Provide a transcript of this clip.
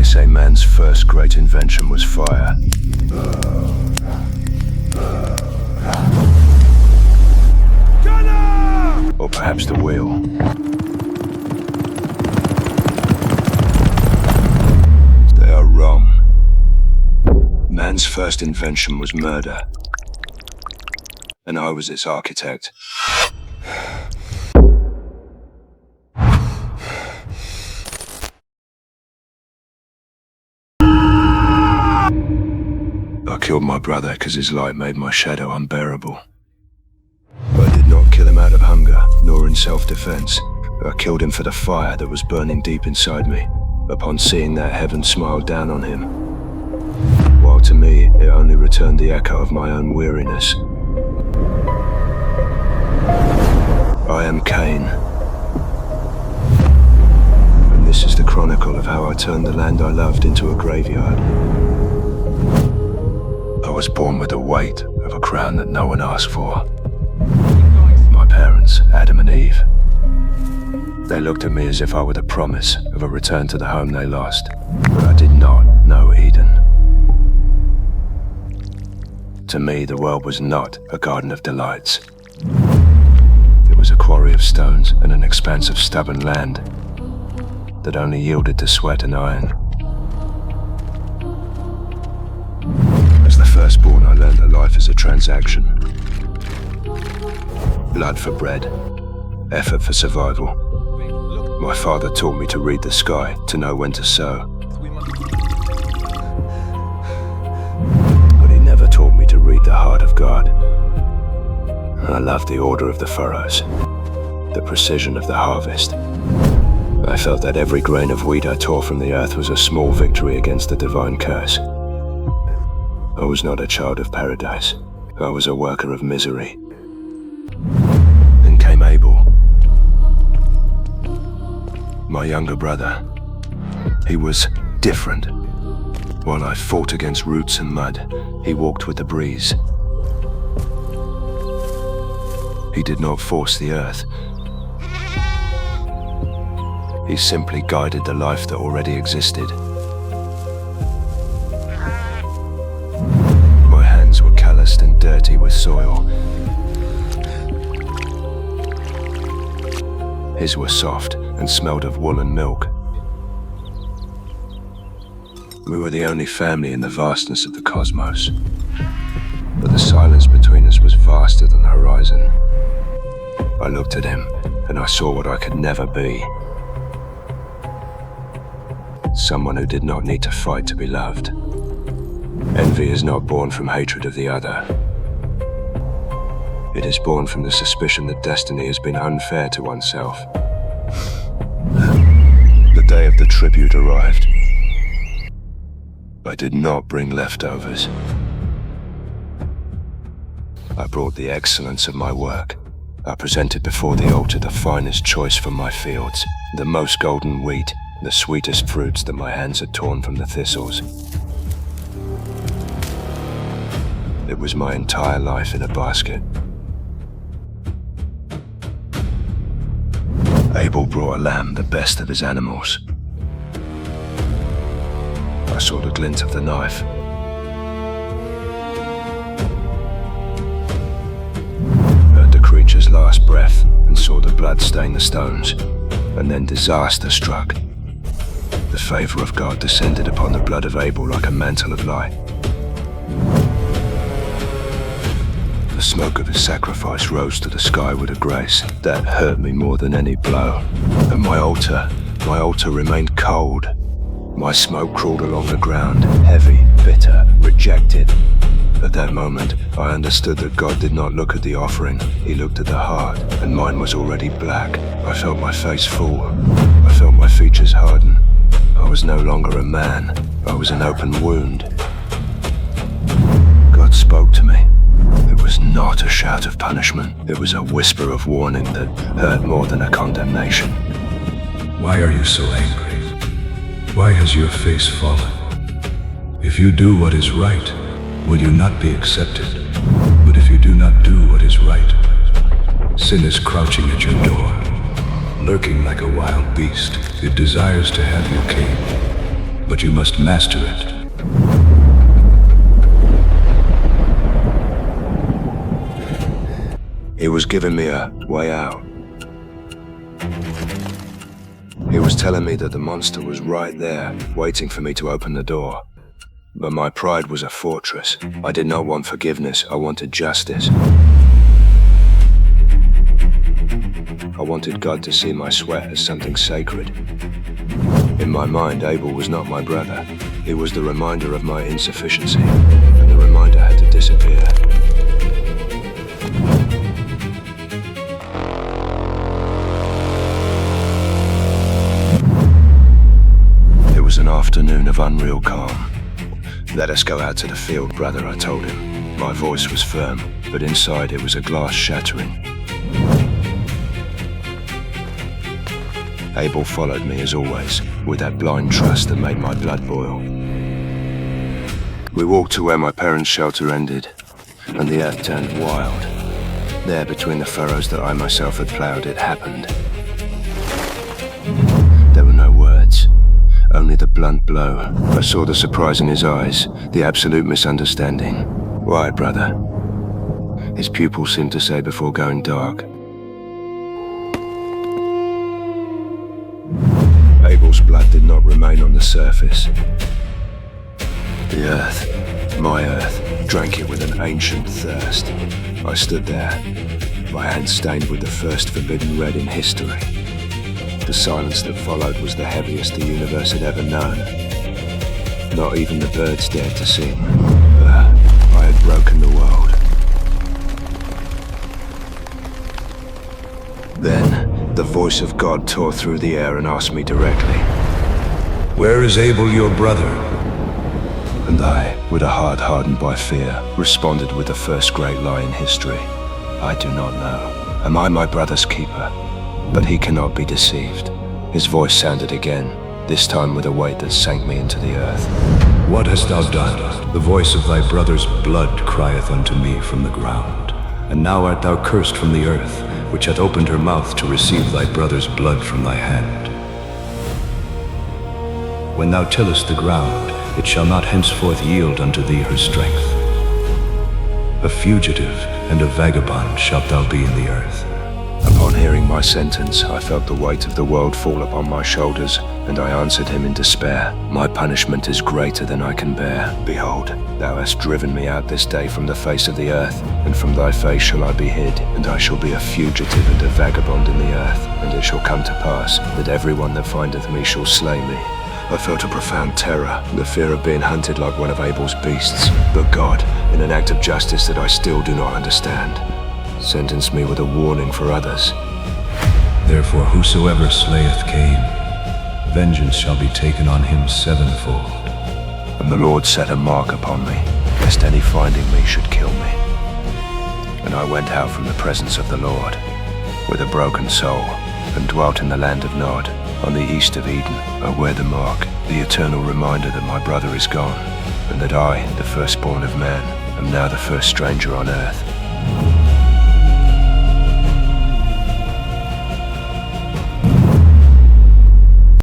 say man's first great invention was fire. Or perhaps the wheel. They are wrong. Man's first invention was murder, and I was its architect. I killed my brother because his light made my shadow unbearable. I did not kill him out of hunger, nor in self-defense. I killed him for the fire that was burning deep inside me, upon seeing that heaven smiled down on him. While to me, it only returned the echo of my own weariness. I am Cain. And this is the chronicle of how I turned the land I loved into a graveyard. I was born with the weight of a crown that no one asked for. My parents, Adam and Eve. They looked at me as if I were the promise of a return to the home they lost. But I did not know Eden. To me, the world was not a garden of delights. It was a quarry of stones and an expanse of stubborn land that only yielded to sweat and iron. As the firstborn, I learned that life is a transaction. Blood for bread, effort for survival. My father taught me to read the sky, to know when to sow. But he never taught me to read the heart of God. I loved the order of the furrows, the precision of the harvest. I felt that every grain of wheat I tore from the earth was a small victory against the divine curse. I was not a child of paradise. I was a worker of misery. Then came Abel, my younger brother. He was different. While I fought against roots and mud, he walked with the breeze. He did not force the earth. He simply guided the life that already existed. My hands were calloused and dirty with soil. His were soft and smelled of wool and milk. We were the only family in the vastness of the cosmos. But the silence between us was vaster than the horizon. I looked at him, and I saw what I could never be. Someone who did not need to fight to be loved. Envy is not born from hatred of the other. It is born from the suspicion that destiny has been unfair to oneself. The day of the tribute arrived. I did not bring leftovers. I brought the excellence of my work. I presented before the altar the finest choice from my fields, the most golden wheat, the sweetest fruits that my hands had torn from the thistles. It was my entire life in a basket. Abel brought a lamb, the best of his animals. I saw the glint of the knife. Heard the creature's last breath and saw the blood stain the stones. And then disaster struck. The favor of God descended upon the blood of Abel like a mantle of light. The smoke of his sacrifice rose to the sky with a grace that hurt me more than any blow. And my altar remained cold. My smoke crawled along the ground, heavy, bitter, rejected. At that moment, I understood that God did not look at the offering, he looked at the heart, and mine was already black. I felt my face fall. I felt my features harden. I was no longer a man. I was an open wound. God spoke to me. It was not a shout of punishment. It was a whisper of warning that hurt more than a condemnation. Why are you so angry? Why has your face fallen? If you do what is right, will you not be accepted? But if you do not do what is right, sin is crouching at your door, lurking like a wild beast. It desires to have you king, but you must master it. He was giving me a way out. He was telling me that the monster was right there, waiting for me to open the door. But my pride was a fortress. I did not want forgiveness, I wanted justice. I wanted God to see my sweat as something sacred. In my mind, Abel was not my brother. He was the reminder of my insufficiency, and the reminder had to disappear. It was an afternoon of unreal calm. "Let us go out to the field, brother," I told him. My voice was firm, but inside it was a glass shattering. Abel followed me as always, with that blind trust that made my blood boil. We walked to where my parents' shelter ended, and the earth turned wild. There, between the furrows that I myself had ploughed, it happened. There were no words, only the blunt blow. I saw the surprise in his eyes, the absolute misunderstanding. "Why, brother?" His pupils seemed to say before going dark. Abel's blood did not remain on the surface. The earth, my earth, drank it with an ancient thirst. I stood there, my hands stained with the first forbidden red in history. The silence that followed was the heaviest the universe had ever known. Not even the birds dared to sing. I had broken the world. Then, the voice of God tore through the air and asked me directly. "Where is Abel, your brother?" And I, with a heart hardened by fear, responded with the first great lie in history. "I do not know. Am I my brother's keeper? But he cannot be deceived." His voice sounded again, this time with a weight that sank me into the earth. "What hast thou done? The voice of thy brother's blood crieth unto me from the ground. And now art thou cursed from the earth, which hath opened her mouth to receive thy brother's blood from thy hand. When thou tillest the ground, it shall not henceforth yield unto thee her strength. A fugitive and a vagabond shalt thou be in the earth." Upon hearing my sentence, I felt the weight of the world fall upon my shoulders, and I answered him in despair. "My punishment is greater than I can bear. Behold, thou hast driven me out this day from the face of the earth, and from thy face shall I be hid, and I shall be a fugitive and a vagabond in the earth. And it shall come to pass, that everyone that findeth me shall slay me." I felt a profound terror, the fear of being hunted like one of Abel's beasts. But God, in an act of justice that I still do not understand, sentenced me with a warning for others. "Therefore whosoever slayeth Cain, vengeance shall be taken on him sevenfold." And the Lord set a mark upon me, lest any finding me should kill me. And I went out from the presence of the Lord, with a broken soul, and dwelt in the land of Nod, on the east of Eden. I wear the mark, the eternal reminder that my brother is gone, and that I, the firstborn of man, am now the first stranger on earth.